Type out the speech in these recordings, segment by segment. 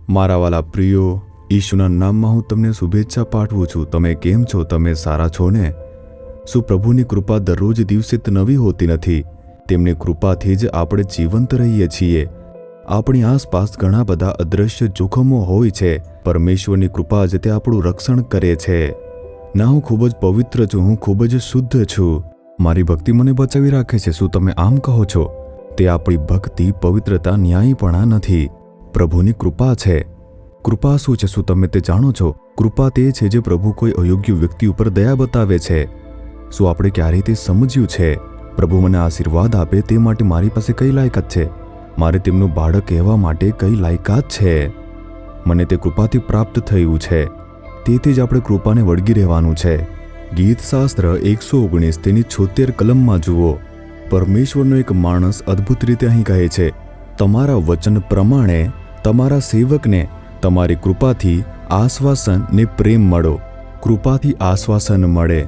મારા વાલા પ્રિયો, ઈશુના નામમાં હું તમને શુભેચ્છા પાઠવું છું. તમે કેમ છો? તમે સારા છો ને? શું પ્રભુની કૃપા દરરોજ દિવસે નવી હોતી નથી? તેમની કૃપાથી જ આપણે જીવંત રહીએ છીએ. આપણી આસપાસ ઘણા બધા અદ્રશ્ય જોખમો હોય છે. પરમેશ્વરની કૃપા જ તે આપણું રક્ષણ કરે છે. ના, હું ખૂબ જ પવિત્ર છું, હું ખૂબ જ શુદ્ધ છું, મારી ભક્તિ મને બચાવી રાખે છે. શું તમે આમ કહો છો? તે આપણી ભક્તિ, પવિત્રતા, ન્યાયીપણા નથી, પ્રભુની કૃપા છે. કૃપા શું છે? શું તમે તે જાણો છો? કૃપા તે છે જે પ્રભુ કોઈ અયોગ્ય વ્યક્તિ ઉપર દયા બતાવે છે. શું આપણે ક્યારેય તે સમજ્યું છે? પ્રભુ મને આશીર્વાદ આપે તે માટે મારી પાસે કઈ લાયકાત છે? મારે તેમનું બાળક કહેવા માટે કઈ લાયકાત છે? મને તે કૃપાથી પ્રાપ્ત થયું છે. તેથી જ આપણે કૃપાને વળગી રહેવાનું છે. ગીતશાસ્ત્ર 119 તેની 76 કલમમાં જુઓ. પરમેશ્વરનો એક માણસ અદ્ભુત રીતે અહીં કહે છે, તમારા વચન પ્રમાણે તમારા સેવકને તમારી કૃપાથી આશ્વાસન ને પ્રેમ મળો. કૃપાથી આશ્વાસન મળે.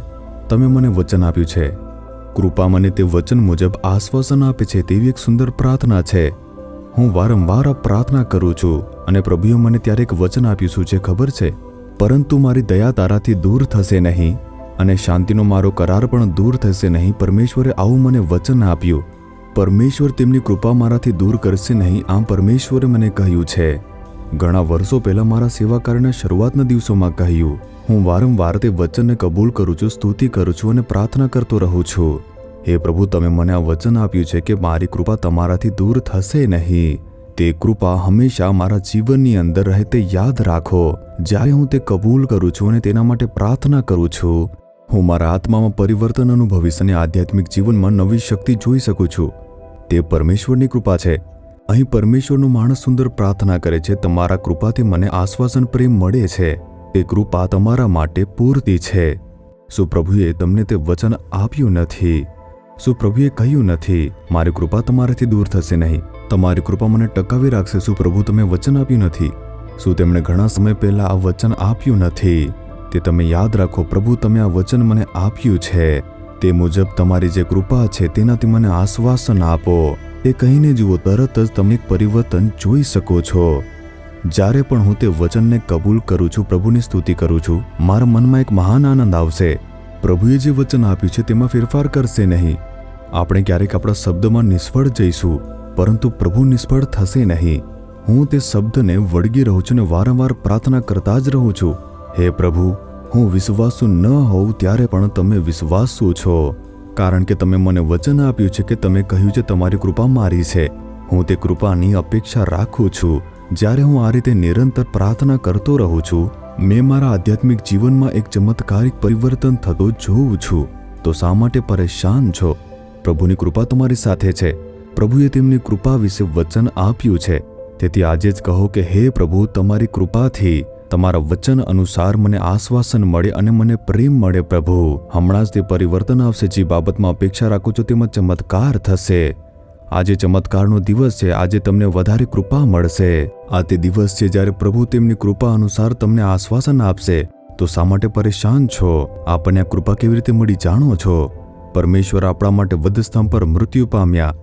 તમે મને વચન આપ્યું છે. કૃપા મને તે વચન મુજબ આશ્વાસન આપે છે. તેવી એક સુંદર પ્રાર્થના છે. હું વારંવાર આ પ્રાર્થના કરું છું અને પ્રભુએ મને ત્યારે એક વચન આપ્યું શું છે ખબર છે? પરંતુ મારી દયા તારાથી દૂર થશે નહીં અને શાંતિનો મારો કરાર પણ દૂર થશે નહીં. પરમેશ્વરે આવું મને વચન આપ્યું. પરમેશ્વર તેમની કૃપા મારાથી દૂર કરશે નહીં, આમ પરમેશ્વરે મને કહ્યું છે. ઘણા વર્ષો પહેલા મારા સેવા કાર્યના શરૂઆતના દિવસોમાં કહ્યું. હું વારંવાર તે વચનને કબૂલ કરું છું, સ્તુતિ કરું છું અને પ્રાર્થના કરતો રહું છું. હે પ્રભુ, તમે મને આ વચન આપ્યું છે કે મારી કૃપા તમારાથી દૂર થશે નહીં. તે કૃપા હંમેશા મારા જીવનની અંદર રહે તે યાદ રાખો. જ્યારે હું તે કબૂલ કરું છું અને તેના માટે પ્રાર્થના કરું છું, હું મારા આત્મામાં પરિવર્તન અનુભવીશ અને આધ્યાત્મિક જીવનમાં નવી શક્તિ જોઈ શકું છું. તે પરમેશ્વરની કૃપા છે. અહીં પરમેશ્વરનો માણસ સુંદર પ્રાર્થના કરે છે, તમારા કૃપાથી મને આશ્વાસન પ્રેમ મળે છે. તે કૃપા તમારા માટે પૂરતી છે. શું પ્રભુએ તમને તે વચન આપ્યું નથી? શું પ્રભુએ કહ્યું નથી, મારી કૃપા તમારાથી દૂર થશે નહીં, તમારી કૃપા મને ટકાવી રાખશે? શું પ્રભુ તમે વચન આપ્યું નથી? શું તેમણે ઘણા સમય પહેલા આ વચન આપ્યું નથી? તે તમે યાદ રાખો. પ્રભુ, તમે આ વચન મને આપ્યું છે. તે મુજબ તમારી જે કૃપા છે તેનાથી મને આશ્વાસન આપો. એ કહીને જુઓ, તરત જ તમે એક પરિવર્તન જોઈ શકો છો. જ્યારે પણ હું તે વચનને કબૂલ કરું છું, પ્રભુની સ્તુતિ કરું છું, મારા મનમાં એક મહાન આનંદ આવશે. પ્રભુએ જે વચન આપ્યું છે તેમાં ફેરફાર કરશે નહીં. આપણે ક્યારેક આપણા શબ્દમાં નિષ્ફળ જઈશું, પરંતુ પ્રભુ નિષ્ફળ થશે નહીં. હું તે શબ્દને વળગી રહું છું અને વારંવાર પ્રાર્થના કરતા જ રહું છું. હે પ્રભુ, હું વિશ્વાસુ ન હોઉં ત્યારે પણ તમે વિશ્વાસુ છો, કારણ કે તમે મને વચન આપ્યું છે કે તમે કહ્યું છે તમારી કૃપા મારી છે. હું તે કૃપાની અપેક્ષા રાખું છું. જ્યારે હું આ રીતે નિરંતર પ્રાર્થના કરતો રહું છું, મેં મારા આધ્યાત્મિક જીવનમાં એક ચમત્કારિક પરિવર્તન થતો જોઉં છું. તો શા માટે પરેશાન છો? પ્રભુની કૃપા તમારી સાથે છે. પ્રભુએ તેમની કૃપા વિશે વચન આપ્યું છે. તેથી આજે જ કહો કે હે પ્રભુ, તમારી કૃપાથી, તમારા વચન અનુસાર મને આશ્વાસન મળે અને મને પ્રેમ મળે. પ્રભુ, હમણાં જ તે પરિવર્તન આવશે. જે બાબતમાં અપેક્ષા રાખું છું તેમાં ચમત્કાર થશે. આજે ચમત્કારનો દિવસ છે. આજે તમને વધારે કૃપા મળશે. આ તે દિવસ છે જ્યારે પ્રભુ તેમની કૃપા અનુસાર તમને આશ્વાસન આપશે. તો શા માટે પરેશાન છો? આપણને આ કૃપા કેવી રીતે મળી જાણો છો? પરમેશ્વર આપણા માટે વધસ્તંભ પર મૃત્યુ પામ્યા.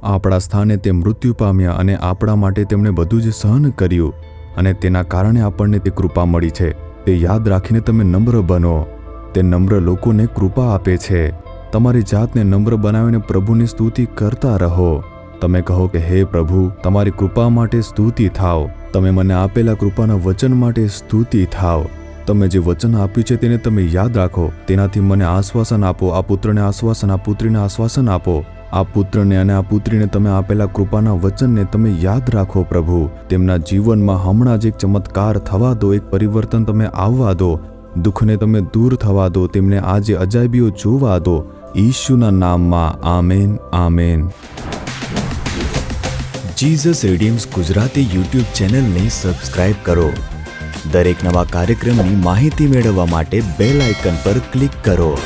આપણા સ્થાને તે મૃત્યુ પામ્યા અને આપણા માટે તેમણે બધું જ સહન કર્યું અને તેના કારણે આપણને તે કૃપા મળી છે. તે યાદ રાખીને તમે નમ્ર બનો. તે નમ્ર લોકોને કૃપા આપે છે. તમારી જાતને નમ્ર બનાવીને પ્રભુની સ્તુતિ કરતા રહો. તમે કહો કે હે પ્રભુ, તમારી કૃપા માટે સ્તુતિ થાવ. તમે મને આપેલા કૃપાના વચન માટે સ્તુતિ થાવ. તમે જે વચન આપ્યું છે તેને તમે યાદ રાખો. તેનાથી મને આશ્વાસન આપો. આ પુત્રને આશ્વાસન, આ પુત્રીને આશ્વાસન આપો. આ પુત્રને અને આ પુત્રીને તમે આપેલા કૃપાના વચનને તમે યાદ રાખો. પ્રભુ, તેમના જીવનમાં હમણાં જ એક ચમત્કાર થવા દો. એક પરિવર્તન તમે આવવા દો. દુઃખને તમે દૂર થવા દો. તેમને આજે અજાયબીઓ જોવા દો. ઈશુના નામમાં આમેન, આમેન. જીસસ રીડીમ્સ ગુજરાતી યુટ્યુબ ચેનલને સબસ્ક્રાઇબ કરો. દરેક નવા કાર્યક્રમની માહિતી મેળવવા માટે બેલ આઇકન પર ક્લિક કરો.